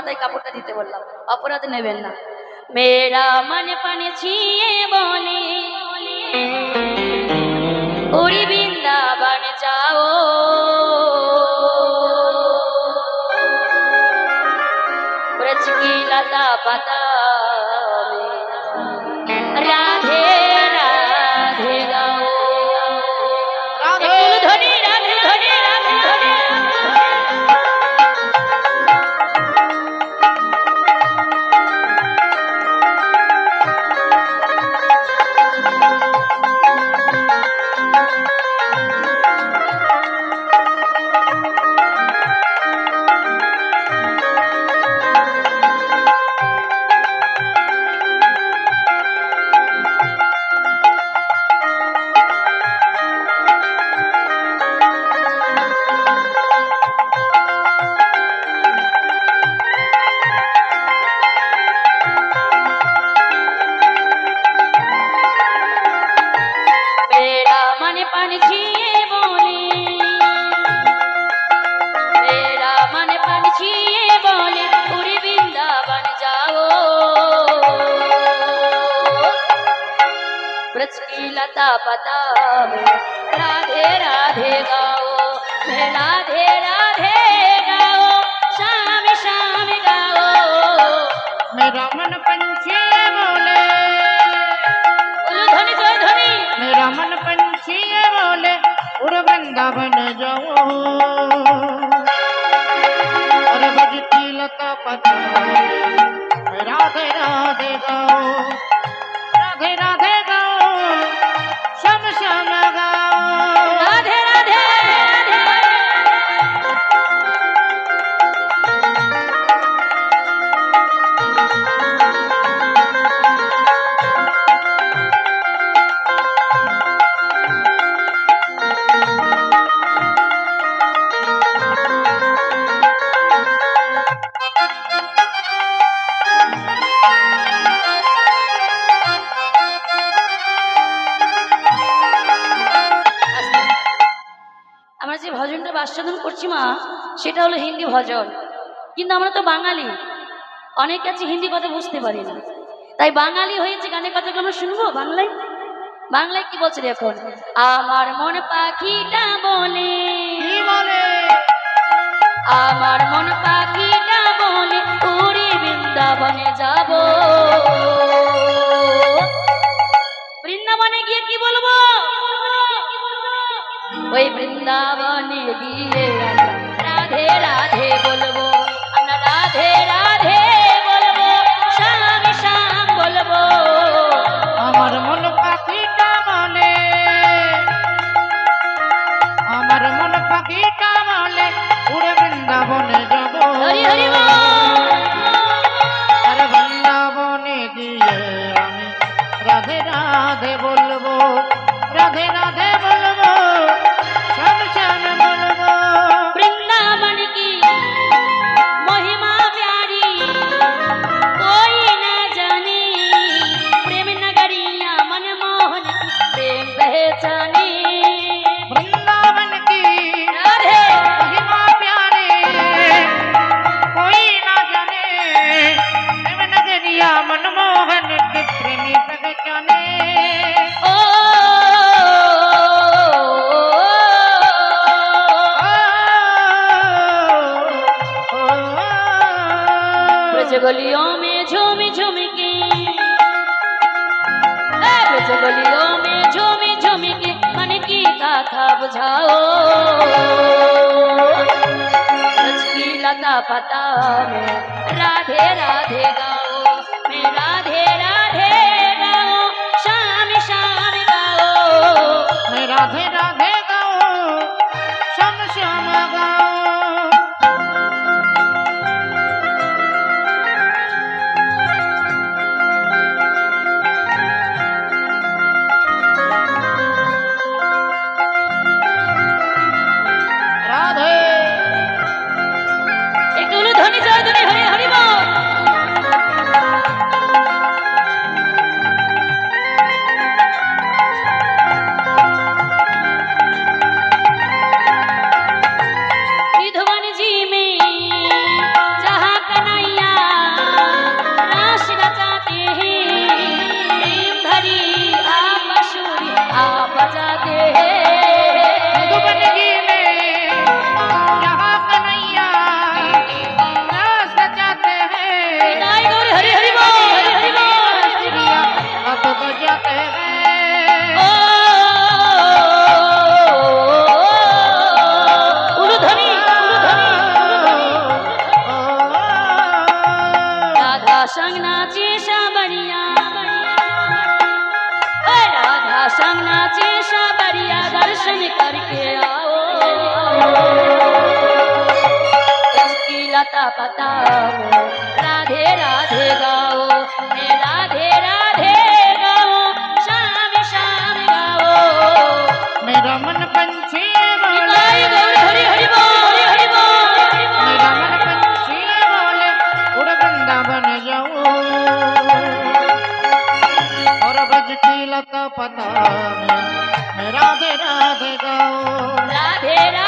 তাই কাপড়টা দিতে বললাম, অপরাধ নেবেন না। মেরা মানে পানে ছিয়ে বলে ওরে বৃন্দাবন যাও, ব্রজ কি লতা পাতা রাধে রাধে গাও। রাধে ধনী রাধে ধনী রাধে ধনী। मेरा मन पन छिए बोले, मेरा मन पन छिए बोले पूरी वृंदावन जाओ, ब्रज की लता पता में राधे राधे गाओ, मैं राधे राधे गाओ, शाम शाम गाओ। मेरा मन पंछी बोले, बोलो ध्वनि जय ध्वनि। मेरा मन पंछी बोले उड़ वृंदावन जाओ, अरे बजती लता पता में राधे राधे गाओ, राधे राधे गाओ, श्याम श्याम गाओ। राधे राधे আমরা যে ভজনটা বাসসাধন করছি মা, সেটা হলো হিন্দি ভজন, কিন্তু আমরা তো বাঙালি, অনেক আছে হিন্দি কথা বুঝতে পারি না, তাই বাঙালি হয়েছে গানের কথাগুলো আমরা শুনবো বাংলায়। বাংলায় কি বলছে এখন, আমার মন পাখিটা বলে, কি বলে? আমার মন পাখিটা বলে উড়ে বৃন্দাবনে যাব, বৃন্দাবনে গিয়ে কি বলবো, ওই বৃন্দাবনে গিয়ে আমরা রাধে রাধে বলবো, আমরা রাধে রাধে বলবো, শ্যাম শ্যাম বলবো। আমার মন পাখিটা বলে, আমার মন পাখিটা বলে উড়ে বৃন্দাবনে যাব, হরি হরি বল। আরে বৃন্দাবনে গিয়ে আমি রাধে রাধে বলবো, রাধে রাধে বলবো, শ্যাম শ্যাম বলবো। वृंदावन की महिमा प्यारी कोई न जाने, प्रेम नगरिया मनमोहन प्रेम पहचाने। वृंदावन की राधे महिमा प्यारे कोई ना जाने, प्रेम नगरिया मनमोहन के प्रेमी पहचाने। ओ ब्रज गलियों में झूम झूम के, ब्रज गलियों में झूम झूम के मन की गाथा बुझाओ, ब्रज की लता पता में राधे राधे गाओ, मैं राधे राधे गाओ, शाम शाम गाओ। मैं राधे राधे गाओ, श्याम श्याम गाओ। राधे एक बोलो ध्वनि जय ध्वनि हरि हरि बोल। संग नाचे सावरिया दर्शन करके आओ इसकी लता पता राधे राधे गाओ मैं राधे राधे गाओ शाम शाम गाओ मेरा मन पंछी बोले निताई गौर हरि हरि बोल हरि बोल हरि बोल मेरा मन पंछी बोले उड़ वृंदावन जाऊं और बज की लता पता में मैं राधे राधे गाऊं राधे राधे